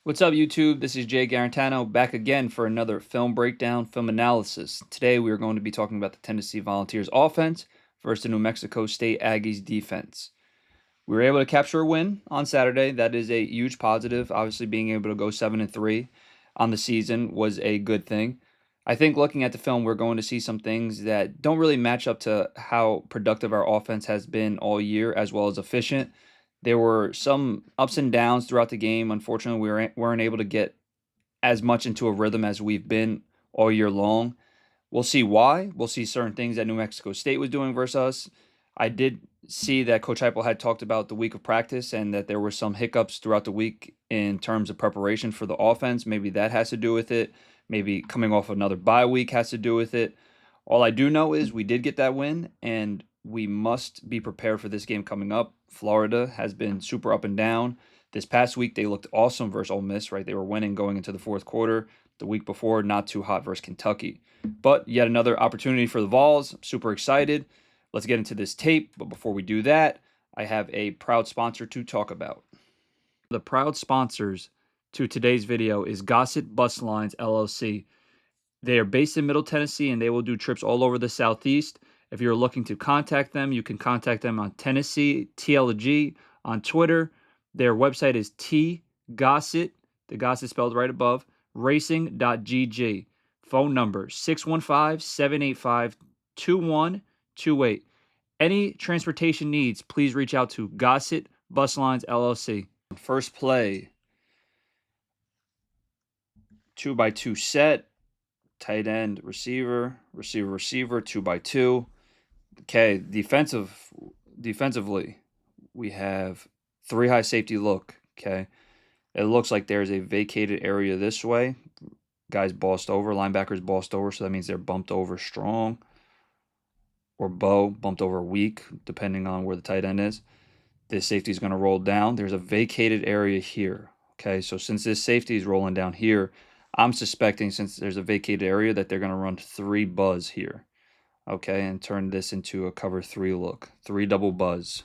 What's up, YouTube? This is Jay Garantano back again for another film breakdown, film analysis. Today we are going to be talking about the Tennessee Volunteers offense versus the New Mexico State Aggies defense. We were able to capture a win on Saturday. That is a huge positive. Obviously, being able to go 7-3 on the season was a good thing. I think looking at the film, we're going to see some things that don't really match up to how productive our offense has been all year, as well as efficient. There were some ups and downs throughout the game. Unfortunately, weren't able to get as much into a rhythm as we've been all year long. We'll see why. We'll see certain things that New Mexico State was doing versus us. I did see that Coach Heupel had talked about the week of practice and that there were some hiccups throughout the week in terms of preparation for the offense. Maybe that has to do with it. Maybe coming off another bye week has to do with it. All I do know is we did get that win, and we must be prepared for this game coming up. Florida has been super up and down. This past week, they looked awesome versus Ole Miss, right? They were winning going into the fourth quarter. The week before, not too hot versus Kentucky. But yet another opportunity for the Vols. Super excited. Let's get into this tape. But before we do that, I have a proud sponsor to talk about. The proud sponsors to today's video is Gossett Bus Lines LLC. They are based in Middle Tennessee, and they will do trips all over the Southeast. If you're looking to contact them, you can contact them on Tennessee TLG on Twitter. Their website is tgossett, the Gossett spelled right above, racing.gg. Phone number 615-785-2128. Any transportation needs, please reach out to Gossett Bus Lines LLC. First play, 2x2 set. Tight end, receiver, 2x2. Okay, defensively, we have 3 high safety look. Okay, it looks like there's a vacated area this way. Guys bossed over, linebackers bossed over, so that means they're bumped over strong, or bumped over weak, depending on where the tight end is. This safety is going to roll down. There's a vacated area here. Okay, so since this safety is rolling down here, I'm suspecting, since there's a vacated area, that they're going to run 3 buzz here. Okay, and turn this into a cover 3 look. 3 double buzz.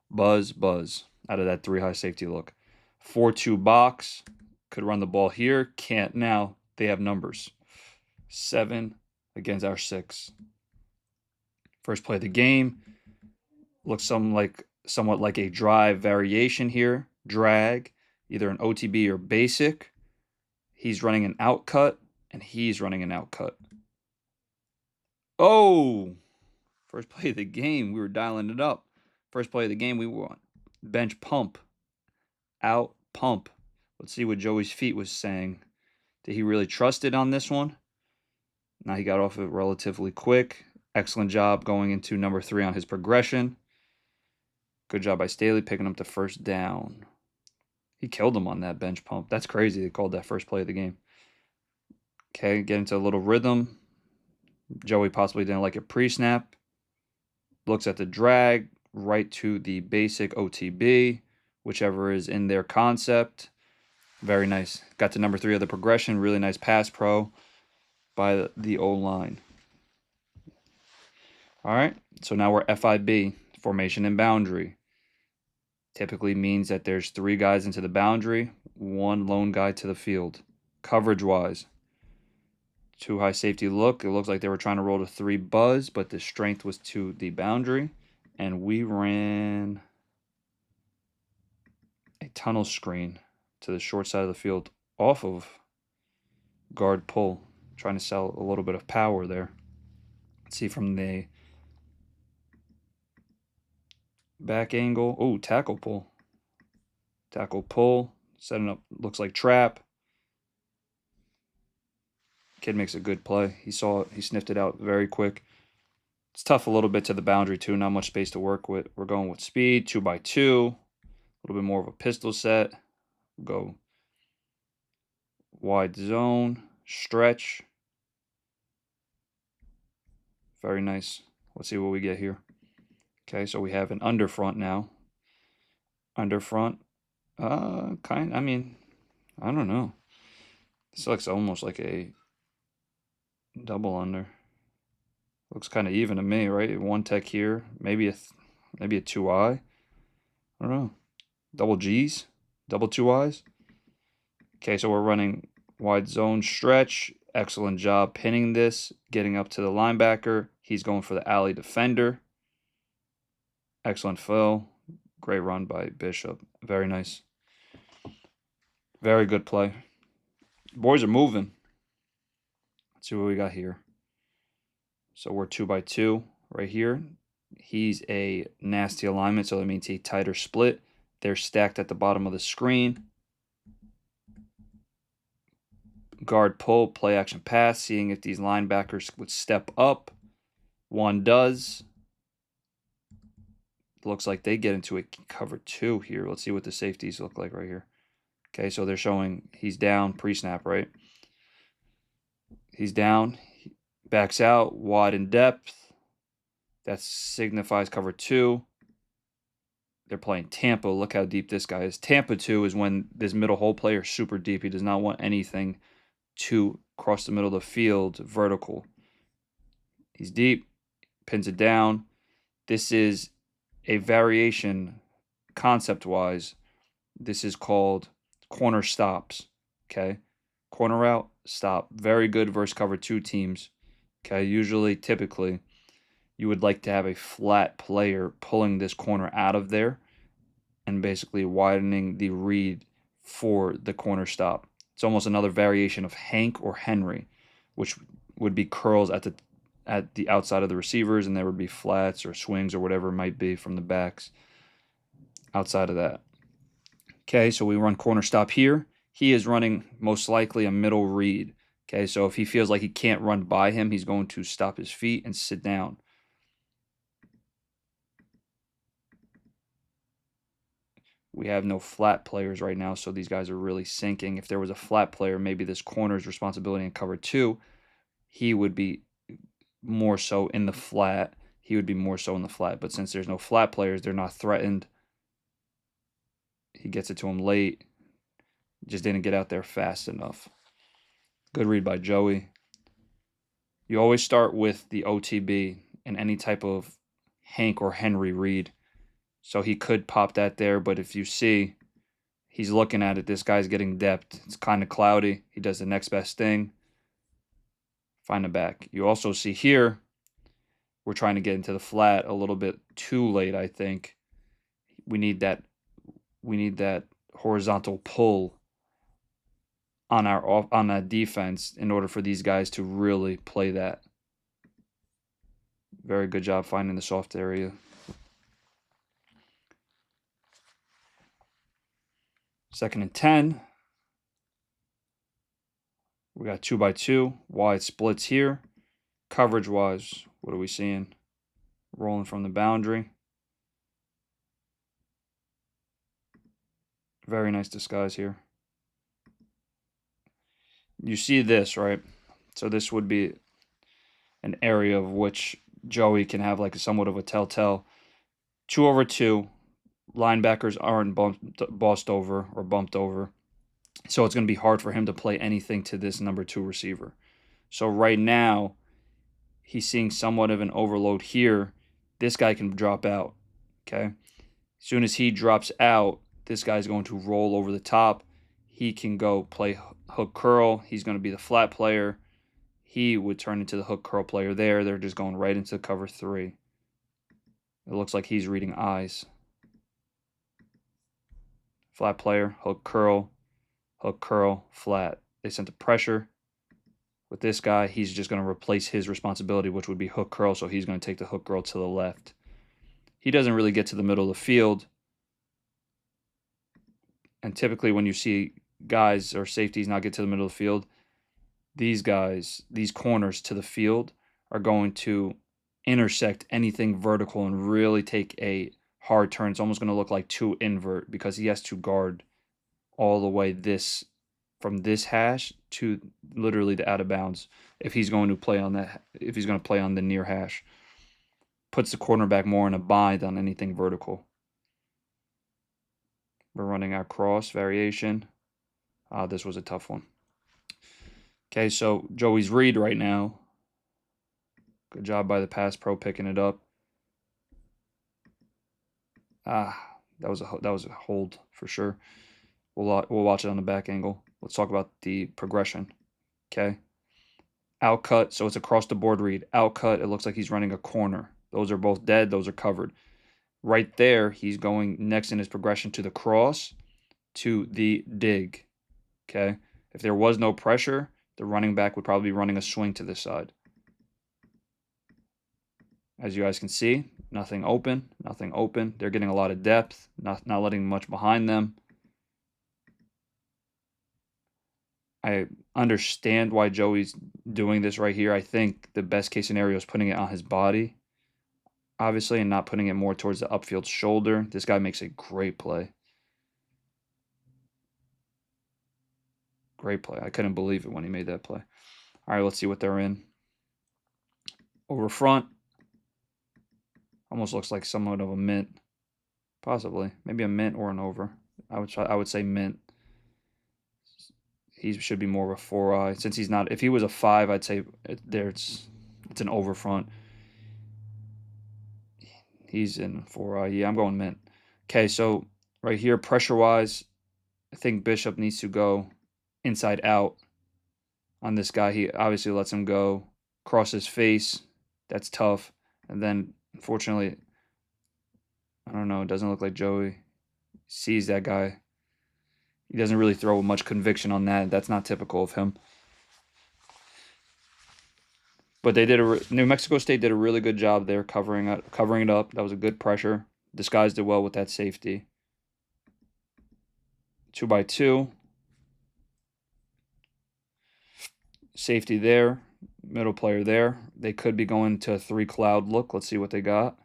Buzz, buzz, out of that 3 high safety look. 4-2 box. Could run the ball here. Can't now. They have numbers. 7 against our 6. First play of the game. Looks somewhat like a drive variation here. Drag. Either an OTB or basic. He's running an out cut, and he's running an out cut. Oh! First play of the game, we were dialing it up. First play of the game, we want bench pump. Out pump. Let's see what Joey's feet was saying. Did he really trust it on this one? Now he got off it relatively quick. Excellent job going into number 3 on his progression. Good job by Staley picking up the first down. He killed him on that bench pump. That's crazy. They called that first play of the game. Okay, get into a little rhythm. Joey possibly didn't like it pre-snap. Looks at the drag, right to the basic OTB, whichever is in their concept. Very nice. Got to number 3 of the progression. Really nice pass pro by the O-line. All right, so now we're FIB, formation and boundary. Typically means that there's 3 guys into the boundary, 1 lone guy to the field. Coverage-wise, 2 high safety look. It looks like they were trying to roll to 3 buzz, but the strength was to the boundary. And we ran a tunnel screen to the short side of the field off of guard pull. Trying to sell a little bit of power there. Let's see from the back angle. Oh, tackle pull. Tackle pull. Setting up, looks like trap. Kid makes a good play. He saw it. He sniffed it out very quick. It's tough a little bit to the boundary, too. Not much space to work with. We're going with speed, 2x2. A little bit more of a pistol set. Go wide zone. Stretch. Very nice. Let's see what we get here. Okay, so we have an under front now. Under front. I don't know. This looks almost like a double under. Looks kind of even to me, right? 1 tech here, maybe a 2i. I don't know. Double G's, double 2i's. Okay, so we're running wide zone stretch. Excellent job pinning this, getting up to the linebacker. He's going for the alley defender. Excellent fill. Great run by Bishop. Very nice. Very good play. Boys are moving. Let's see what we got here. So we're 2x2 right here. He's a nasty alignment, so that means a tighter split. They're stacked at the bottom of the screen. Guard pull, play action pass, seeing if these linebackers would step up. One does. Looks like they get into a cover 2 here. Let's see what the safeties look like right here. Okay, so they're showing he's down pre-snap, right? He's down, he backs out, wide in depth. That signifies cover 2. They're playing Tampa. Look how deep this guy is. Tampa 2 is when this middle hole player is super deep. He does not want anything to cross the middle of the field vertical. He's deep, pins it down. This is a variation concept-wise. This is called corner stops, okay? Corner route, stop. Very good versus cover 2 teams, okay? Usually, typically, you would like to have a flat player pulling this corner out of there and basically widening the read for the corner stop. It's almost another variation of Hank or Henry, which would be curls at the outside of the receivers, and there would be flats or swings or whatever it might be from the backs outside of that. Okay, so we run corner stop here. He is running most likely a middle read. Okay, so if he feels like he can't run by him, he's going to stop his feet and sit down. We have no flat players right now, so these guys are really sinking. If there was a flat player, maybe this corner's responsibility in cover 2, he would be more so in the flat. But since there's no flat players, they're not threatened. He gets it to him late. Just didn't get out there fast enough. Good read by Joey. You always start with the OTB in any type of Hank or Henry read. So he could pop that there, but if you see, he's looking at it. This guy's getting depth. It's kind of cloudy. He does the next best thing. Find the back. You also see here, we're trying to get into the flat a little bit too late, I think. We need that horizontal pull on that defense in order for these guys to really play that. Very good job finding the soft area. Second and 10. We got 2x2. Wide splits here. Coverage-wise, what are we seeing? Rolling from the boundary. Very nice disguise here. You see this, right? So this would be an area of which Joey can have like somewhat of a telltale. 2/2. Linebackers aren't bossed over or bumped over. So it's going to be hard for him to play anything to this number 2 receiver. So right now, he's seeing somewhat of an overload here. This guy can drop out, okay? As soon as he drops out, this guy's going to roll over the top. He can go play hook curl. He's going to be the flat player. He would turn into the hook curl player there. They're just going right into cover 3. It looks like he's reading eyes. Flat player, hook curl, flat. They sent the pressure. With this guy, he's just going to replace his responsibility, which would be hook curl, so he's going to take the hook curl to the left. He doesn't really get to the middle of the field. And typically when you see guys or safeties not get to the middle of the field, these guys, these corners to the field are going to intersect anything vertical and really take a hard turn. It's almost going to look like 2 invert because he has to guard all the way from this hash to literally the out of bounds if he's going to play on the near hash. Puts the cornerback more in a bind on anything vertical. We're running our cross variation. This was a tough one. Okay, so Joey's read right now. Good job by the pass pro picking it up. That was a hold for sure. We'll watch it on the back angle. Let's talk about the progression. Okay. Out cut, so it's across the board read. Out cut, it looks like he's running a corner. Those are both dead. Those are covered. Right there, he's going next in his progression to the cross, to the dig. Okay. If there was no pressure, the running back would probably be running a swing to this side. As you guys can see, nothing open, nothing open. They're getting a lot of depth, not letting much behind them. I understand why Joey's doing this right here. I think the best case scenario is putting it on his body, obviously, and not putting it more towards the upfield shoulder. This guy makes a great play. Great play. I couldn't believe it when he made that play. All right, let's see what they're in. Over front. Almost looks like somewhat of a mint. Possibly. Maybe a mint or an over. I would say mint. He should be more of a 4-eye. Since he's not, if he was a 5, I'd say it's an over front. He's in 4-eye. Yeah, I'm going mint. Okay, so right here, pressure-wise, I think Bishop needs to go inside out on this guy. He obviously lets him go. Cross his face. That's tough. And then, unfortunately, I don't know. It doesn't look like Joey sees that guy. He doesn't really throw much conviction on that. That's not typical of him. But they did New Mexico State did a really good job there covering it up. That was a good pressure. Disguised it well with that safety. 2x2. Safety there. Middle player there. They could be going to a 3-cloud look. Let's see what they got.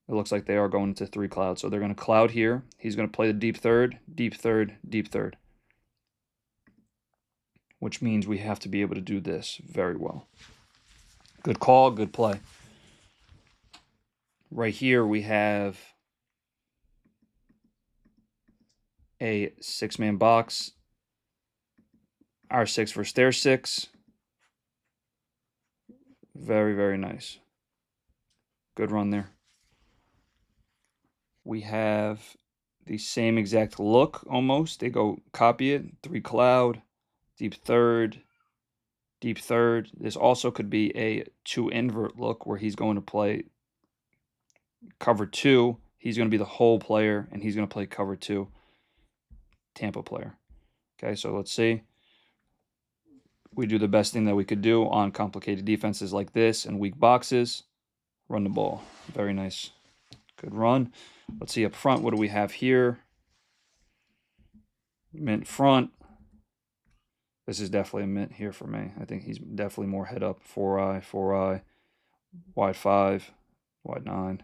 It looks like they are going to 3 cloud. So they're going to cloud here. He's going to play the deep third, deep third, deep third. Which means we have to be able to do this very well. Good call, good play. Right here we have a 6-man box. Our 6 versus their 6. Very, very nice. Good run there. We have the same exact look almost. They go copy it. 3 cloud, deep third, deep third. This also could be a 2 invert look where he's going to play cover 2. He's going to be the whole player, and he's going to play cover 2. Tampa player. Okay, so let's see. We do the best thing that we could do on complicated defenses like this and weak boxes. Run the ball. Very nice. Good run. Let's see up front. What do we have here? Mint front. This is definitely a mint here for me. I think he's definitely more head up. 4-eye, 4-eye, wide 5, wide 9.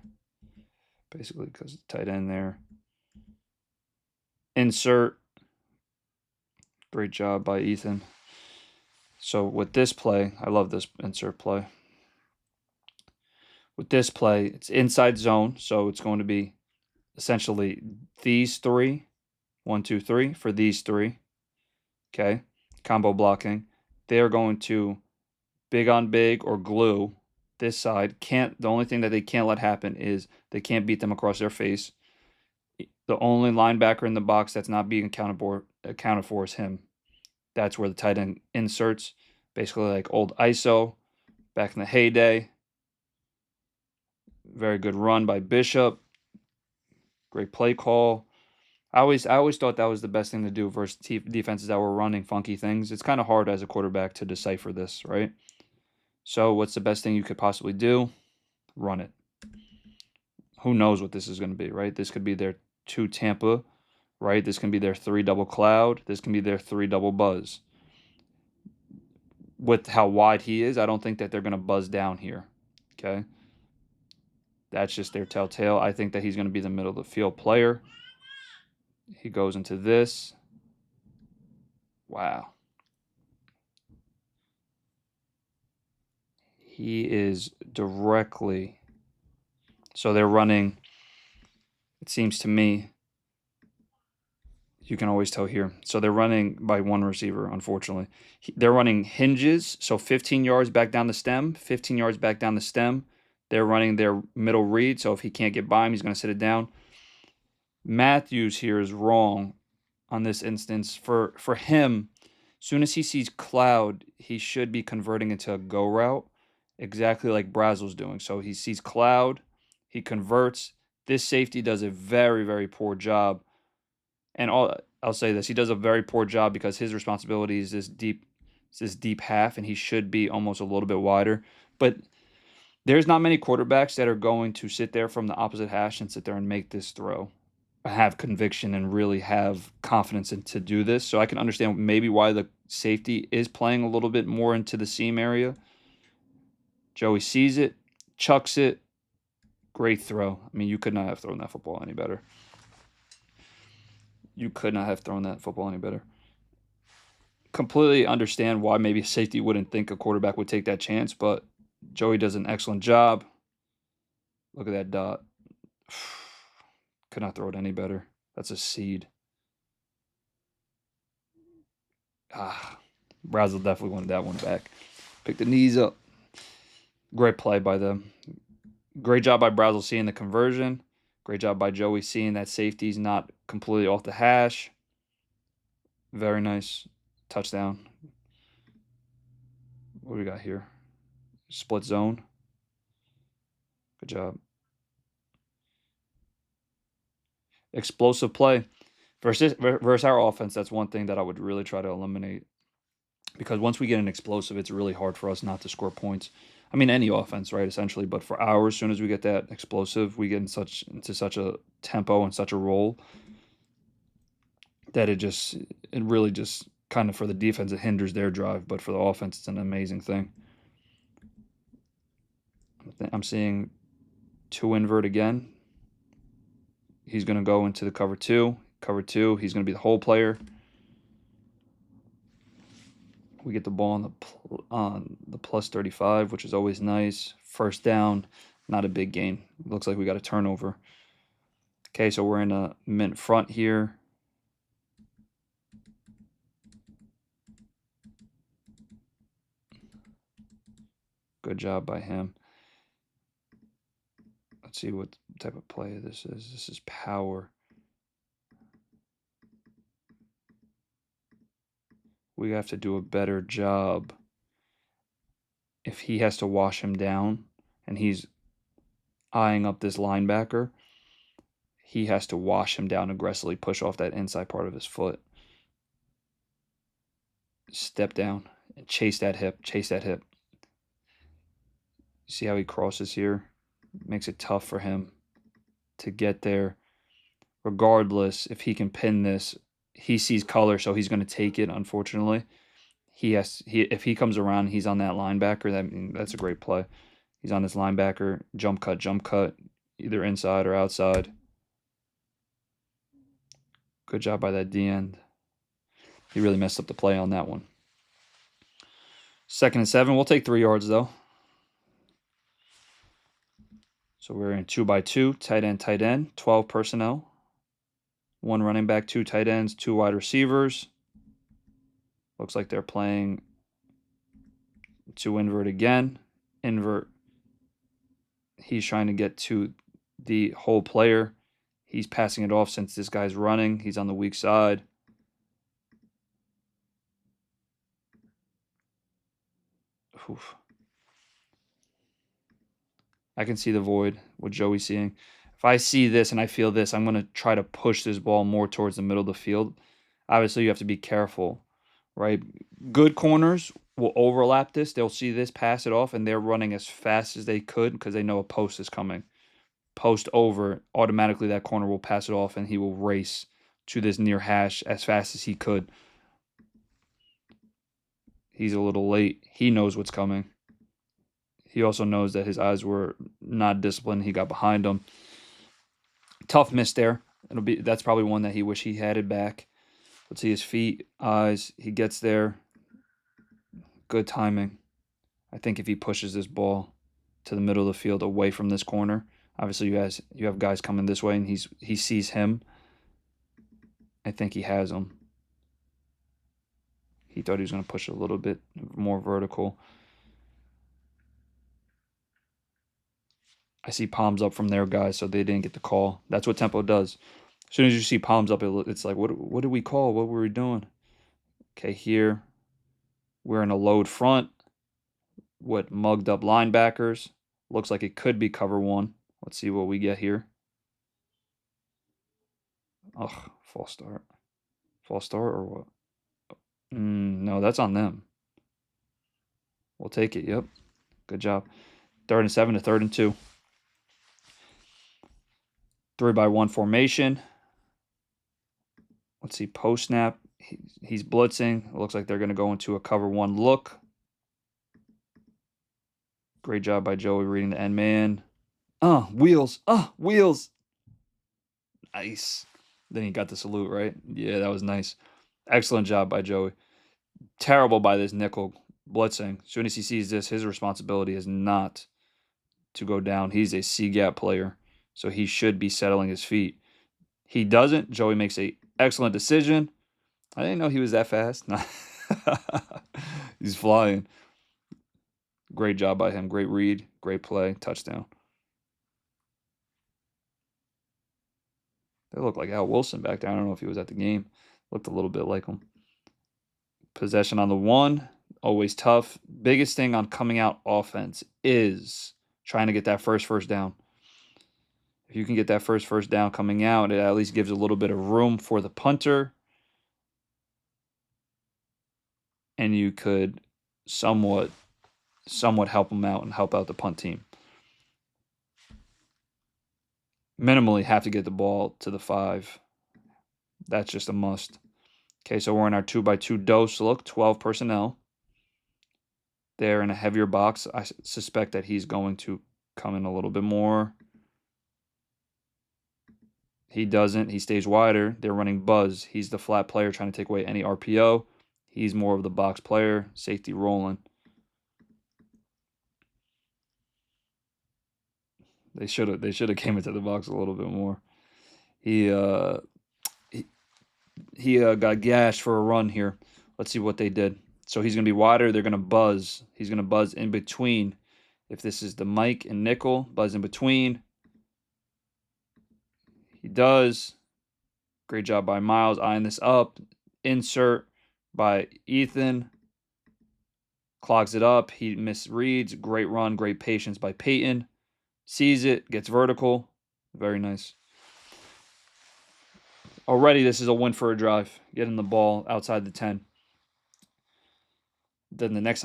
Basically because of the tight end there. Insert. Great job by Ethan. So with this play, I love this insert play. With this play, it's inside zone, so it's going to be essentially these 3, 1, 2, 3 for these 3. Okay, combo blocking. They are going to big on big or glue this side. The only thing that they can't let happen is they can't beat them across their face. The only linebacker in the box that's not being accounted for is him. That's where the tight end inserts, basically like old ISO back in the heyday. Very good run by Bishop. Great play call. I always thought that was the best thing to do versus defenses that were running funky things. It's kind of hard as a quarterback to decipher this, right? So what's the best thing you could possibly do? Run it. Who knows what this is going to be, right? This could be their 2 Tampa, right? This can be their 3 double cloud. This can be their 3 double buzz. With how wide he is, I don't think that they're going to buzz down here, okay? That's just their telltale. I think that he's going to be the middle of the field player. He goes into this. Wow. He is directly. So they're running, it seems to me, you can always tell here. So they're running by 1 receiver, unfortunately. They're running hinges, so 15 yards back down the stem, 15 yards back down the stem. They're running their middle read, so if he can't get by him, he's going to sit it down. Matthews here is wrong on this instance. For him, Soon as he sees cloud, he should be converting into a go route, exactly like Brazel's doing. So he sees cloud, he converts. This safety does a very, very poor job. And I'll say this, he does a very poor job because his responsibility is this deep half, and he should be almost a little bit wider. But there's not many quarterbacks that are going to sit there from the opposite hash and sit there and make this throw, have conviction, and really have confidence in to do this. So I can understand maybe why the safety is playing a little bit more into the seam area. Joey sees it, chucks it. Great throw. I mean, you could not have thrown that football any better. You could not have thrown that football any better. Completely understand why maybe safety wouldn't think a quarterback would take that chance, but Joey does an excellent job. Look at that dot. Could not throw it any better. That's a seed. Brazel definitely wanted that one back. Pick the knees up. Great play by them. Great job by Brazel seeing the conversion. Great job by Joey seeing that safety's not completely off the hash. Very nice. Touchdown. What do we got here? Split zone. Good job. Explosive play. Versus our offense, that's one thing that I would really try to eliminate. Because once we get an explosive, it's really hard for us not to score points. I mean, any offense, right, essentially. But for ours, as soon as we get that explosive, we get into such a tempo and such a roll that it really just kind of, for the defense, it hinders their drive. But for the offense, it's an amazing thing. I'm seeing two invert again. He's going to go into the cover two. Cover two, he's going to be the hole player. We get the ball on the plus 35, which is always nice. First down, not a big gain. Looks like we got a turnover. Okay, so we're in a mint front here. Good job by him. Let's see what type of play this is. This is power. We have to do a better job. If he has to wash him down and he's eyeing up this linebacker, he has to wash him down, aggressively push off that inside part of his foot. Step down and chase that hip. Chase that hip. See how he crosses here? Makes it tough for him to get there. Regardless, if he can pin this, he sees color, so he's going to take it, unfortunately. If he comes around, he's on that linebacker. That's a great play. He's on this linebacker. Jump cut, either inside or outside. Good job by that D-end. He really messed up the play on that one. 2nd and 7. We'll take 3 yards, though. So we're in 2x2, tight end, 12 personnel. 1 running back, 2 tight ends, 2 wide receivers. Looks like they're playing 2 invert again. Invert. He's trying to get to the hole player. He's passing it off since this guy's running. He's on the weak side. Oof. I can see the void, what Joey's seeing. If I see this and I feel this, I'm going to try to push this ball more towards the middle of the field. Obviously, you have to be careful, right? Good corners will overlap this. They'll see this, pass it off, and they're running as fast as they could because they know a post is coming. Post over, automatically that corner will pass it off, and he will race to this near hash as fast as he could. He's a little late. He knows what's coming. He also knows that his eyes were not disciplined. He got behind him. Tough miss there. That's probably one that he wish he had it back. Let's see his feet, eyes. He gets there. Good timing. I think if he pushes this ball to the middle of the field away from this corner, obviously you have guys coming this way, and he sees him. I think he has him. He thought he was going to push a little bit more vertical. I see palms up from their guys, so they didn't get the call. That's what tempo does. As soon as you see palms up, it's like, what did we call? What were we doing? Okay, here. We're in a load front with mugged up linebackers. Looks like it could be cover one. Let's see what we get here. Ugh, false start. False start or what? No, that's on them. We'll take it. Yep. Good job. 3rd and 7 to 3rd and 2. 3-by-1 formation. Let's see, post snap. He's blitzing. It looks like they're going to go into a cover one look. Great job by Joey reading the end man. Wheels. Wheels. Nice. Then he got the salute, right? Yeah, that was nice. Excellent job by Joey. Terrible by this nickel blitzing. As soon as he sees this, his responsibility is not to go down. He's a C-gap player, so he should be settling his feet. He doesn't. Joey makes an excellent decision. I didn't know he was that fast. He's flying. Great job by him. Great read. Great play. Touchdown. They look like Al Wilson back there. I don't know if he was at the game. Looked a little bit like him. Possession on the 1. Always tough. Biggest thing on coming out offense is trying to get that first down. If you can get that first down coming out, it at least gives a little bit of room for the punter. And you could somewhat help them out and help out the punt team. Minimally have to get the ball to the 5. That's just a must. Okay, so we're in our 2-by-2 dose look, 12 personnel. They're in a heavier box. I suspect that he's going to come in a little bit more. He doesn't. He stays wider. They're running buzz. He's the flat player trying to take away any RPO. He's more of the box player. Safety rolling. They should have came into the box a little bit more. He got gashed for a run here. Let's see what they did. So he's going to be wider. They're going to buzz. He's going to buzz in between. If this is the Mike and nickel, buzz in between. He does. Great job by Miles eyeing this up. Insert by Ethan. Clogs it up. He misreads. Great run. Great patience by Peyton. Sees it. Gets vertical. Very nice. Already, this is a win for a drive. Getting the ball outside the 10. Then the next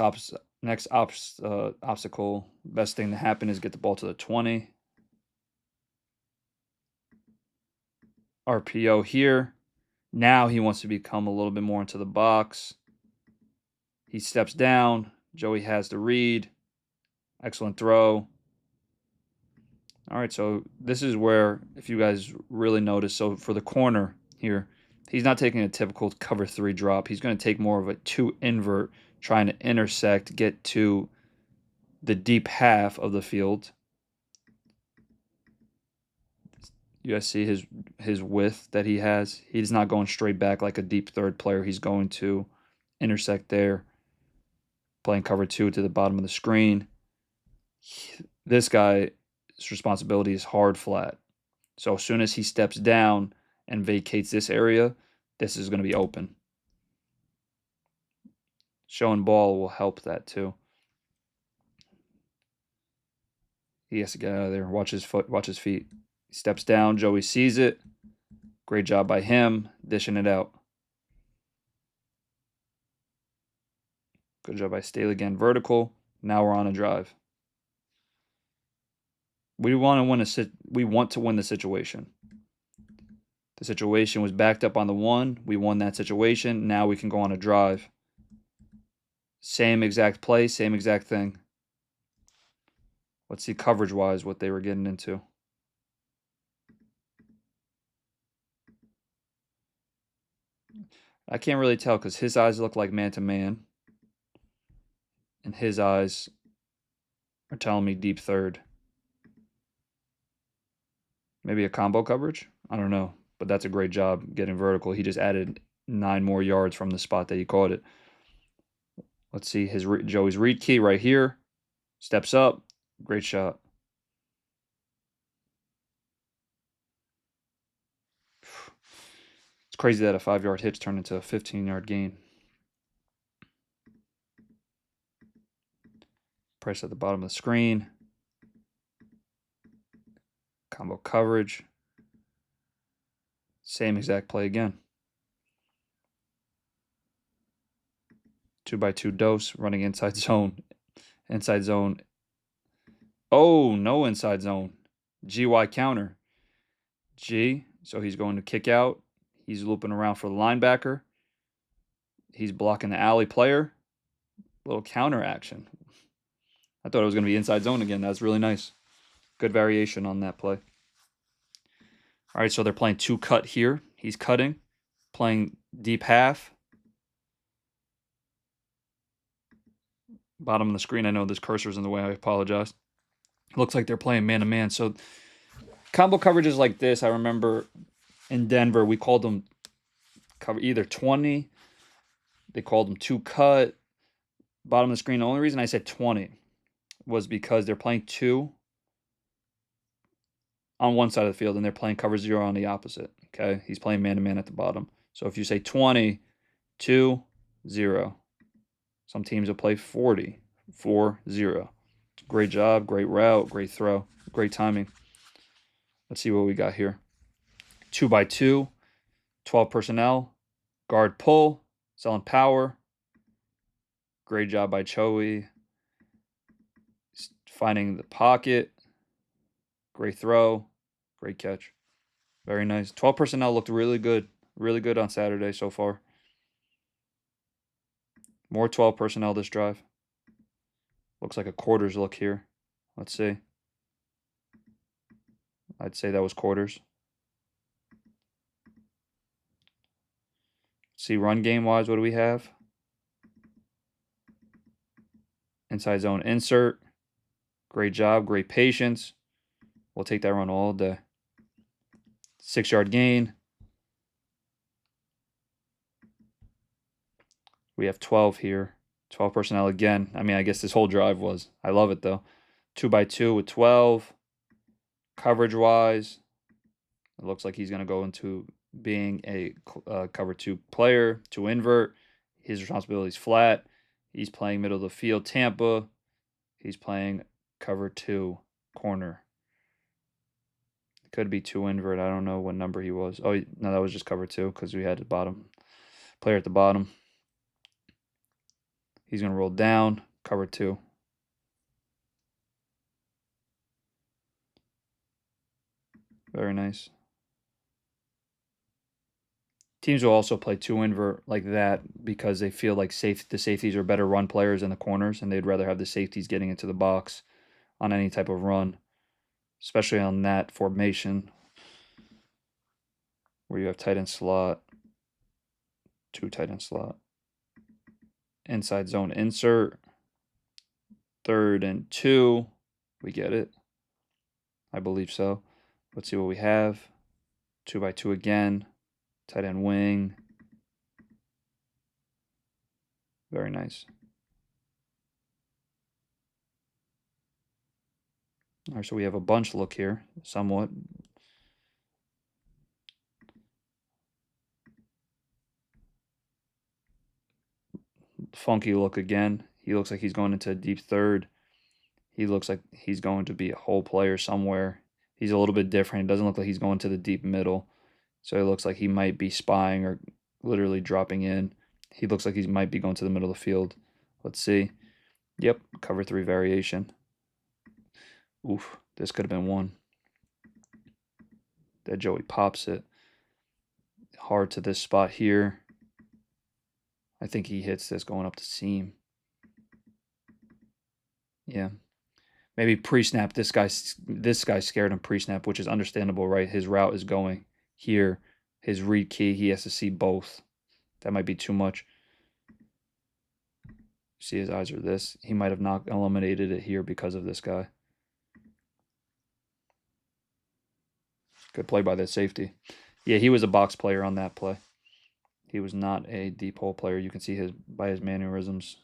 obstacle, best thing to happen is get the ball to the 20. RPO here. Now he wants to become a little bit more into the box. He steps down. Joey has the read. Excellent throw. All right, so this is where, if you guys really notice, so for the corner here, he's not taking a typical cover 3 drop. He's going to take more of a 2 invert, trying to intersect, get to the deep half of the field. You guys see his width that he has? He's not going straight back like a deep third player. He's going to intersect there, playing cover 2 to the bottom of the screen. This guy's responsibility is hard flat. So as soon as he steps down and vacates this area, this is going to be open. Showing ball will help that too. He has to get out of there. Watch his foot, watch his feet. He steps down. Joey sees it. Great job by him, dishing it out. Good job by Staley again, vertical. Now we're on a drive. We want to win the situation. The situation was backed up on the 1. We won that situation. Now we can go on a drive. Same exact play, same exact thing. Let's see coverage-wise what they were getting into. I can't really tell because his eyes look like man-to-man. And his eyes are telling me deep third. Maybe a combo coverage? I don't know. But that's a great job getting vertical. He just added 9 more yards from the spot that he caught it. Let's see Joey's read key right here. Steps up. Great shot. It's crazy that a 5-yard hitch turned into a 15-yard gain. Price at the bottom of the screen. Combo coverage. Same exact play again. 2x2 dose, running inside zone. Inside zone. Oh, no inside zone. GY counter. G, so he's going to kick out. He's looping around for the linebacker. He's blocking the alley player. Little counter action. I thought it was going to be inside zone again. That's really nice. Good variation on that play. All right, so they're playing 2 cut here. He's cutting, playing deep half. Bottom of the screen. I know this cursor's in the way. I apologize. Looks like they're playing man-to-man. So combo coverages like this, I remember in Denver, we called them cover either 20. They called them 2 cut. Bottom of the screen. The only reason I said 20 was because they're playing 2 on one side of the field and they're playing cover 0 on the opposite. Okay, he's playing man-to-man at the bottom. So if you say 20, 2, 0. Some teams will play 40, 4, 0. Great job, great route, great throw, great timing. Let's see what we got here. 2x2, 12 personnel, guard pull, selling power. Great job by Choey. Finding the pocket. Great throw, great catch. Very nice. 12 personnel looked really good on Saturday so far. More 12 personnel this drive. Looks like a quarters look here. Let's see. I'd say that was quarters. See, run game wise, what do we have? Inside zone insert. Great job, great patience. We'll take that run all day. 6-yard gain. We have 12 here. 12 personnel again. I mean, I guess this whole drive was. I love it, though. 2x2 with 12. Coverage-wise, it looks like he's going to go into being a cover 2 player, to invert. His responsibility is flat. He's playing middle of the field, Tampa. He's playing cover 2 corner. Could be 2 invert. I don't know what number he was. Oh, no, that was just cover 2 because we had the bottom player at the bottom. He's going to roll down, cover 2. Very nice. Teams will also play 2 invert like that because they feel like the safeties are better run players than the corners, and they'd rather have the safeties getting into the box on any type of run, especially on that formation where you have tight end slot, 2 tight end slot, inside zone insert, 3rd and 2. We get it. I believe so. Let's see what we have. 2x2 again. Tight end wing. Very nice. All right, so we have a bunch look here, somewhat. Funky look again. He looks like he's going into a deep 3rd. He looks like he's going to be a whole player somewhere. He's a little bit different. It doesn't look like he's going to the deep middle. So it looks like he might be spying or literally dropping in. He looks like he might be going to the middle of the field. Let's see. Yep, cover 3 variation. Oof, this could have been 1. That Joey pops it. Hard to this spot here. I think he hits this going up the seam. Yeah. Maybe pre-snap. This guy scared him pre-snap, which is understandable, right? His route is going here. His read key, he has to see both. That might be too much. See, his eyes are this. He might have not eliminated it here because of this guy. Good play by that safety. Yeah, he was a box player on that play. He was not a deep hole player. You can see by his mannerisms.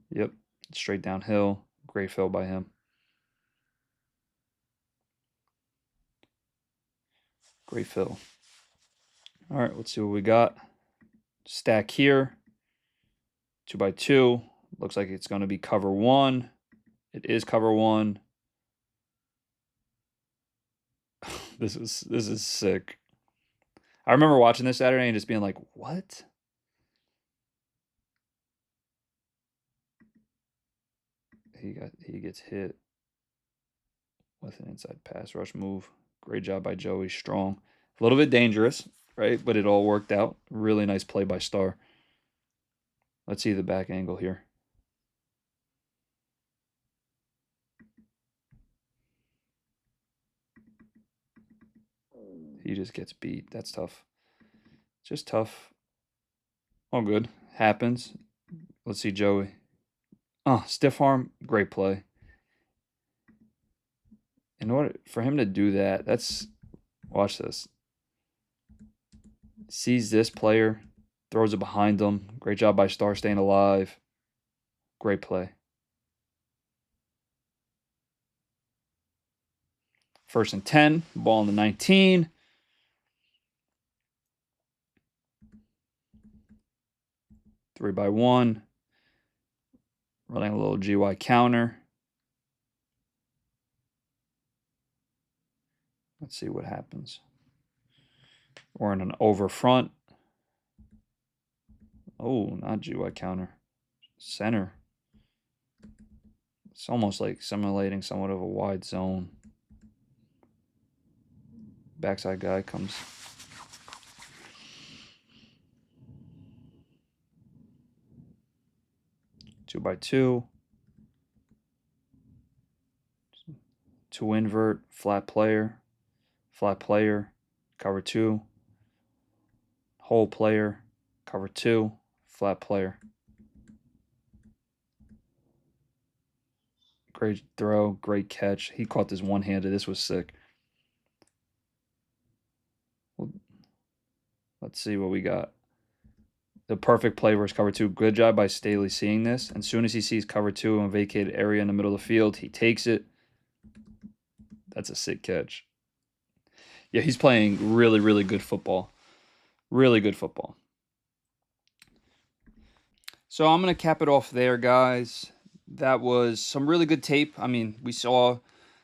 Yep, straight downhill. Great fill by him. Great fill. All right, let's see what we got. Stack here. 2x2. Looks like it's going to be cover 1. It is cover one. This is sick. I remember watching this Saturday and just being like, what? He gets hit with an inside pass rush move. Great job by Joey. Strong. A little bit dangerous, right? But it all worked out. Really nice play by Star. Let's see the back angle here. He just gets beat. That's tough. Just tough. All good. Happens. Let's see Joey. Oh, stiff arm. Great play. In order for him to do that, watch this. Sees this player, throws it behind him. Great job by Star staying alive. Great play. First and 10, ball in the 19. Three by one. Running a little GY counter. Let's see what happens. We're in an over front. Oh, not GY counter. Center. It's almost like simulating somewhat of a wide zone. Backside guy comes. Two by two. To invert, flat player, cover two, hole player, cover two, flat player. Great throw, great catch. He caught this one-handed. This was sick. Let's see what we got. The perfect play versus cover two. Good job by Staley seeing this. And as soon as he sees cover two in a vacated area in the middle of the field, he takes it. That's a sick catch. Yeah, he's playing really, really good football. Really good football. So I'm going to cap it off there, guys. That was some really good tape. I mean, we saw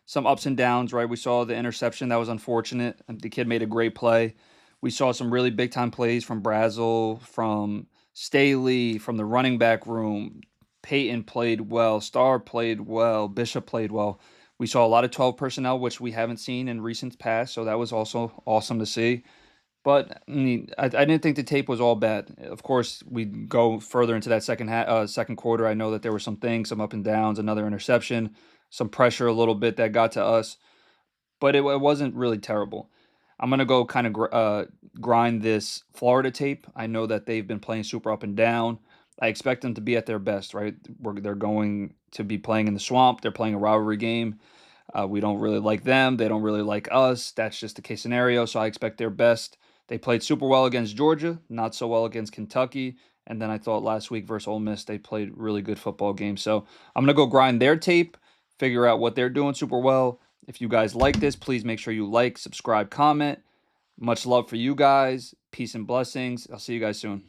some ups and downs, right? We saw the interception. That was unfortunate. The kid made a great play. We saw some really big-time plays from Brazel, from Staley, from the running back room. Peyton played well. Star played well. Bishop played well. We saw a lot of 12 personnel, which we haven't seen in recent past, so that was also awesome to see. But I mean, I didn't think the tape was all bad. Of course, we go further into that second quarter. I know that there were some things, some up and downs, another interception, some pressure a little bit that got to us, but it wasn't really terrible. I'm gonna go kind of grind this Florida tape. I know that they've been playing super up and down. I expect them to be at their best, right? They're going to be playing in the swamp. They're playing a rivalry game. We don't really like them. They don't really like us. That's just the case scenario. So I expect their best. They played super well against Georgia, not so well against Kentucky. And then I thought last week versus Ole Miss, they played really good football games. So I'm going to go grind their tape, figure out what they're doing super well. If you guys like this, please make sure you like, subscribe, comment. Much love for you guys. Peace and blessings. I'll see you guys soon.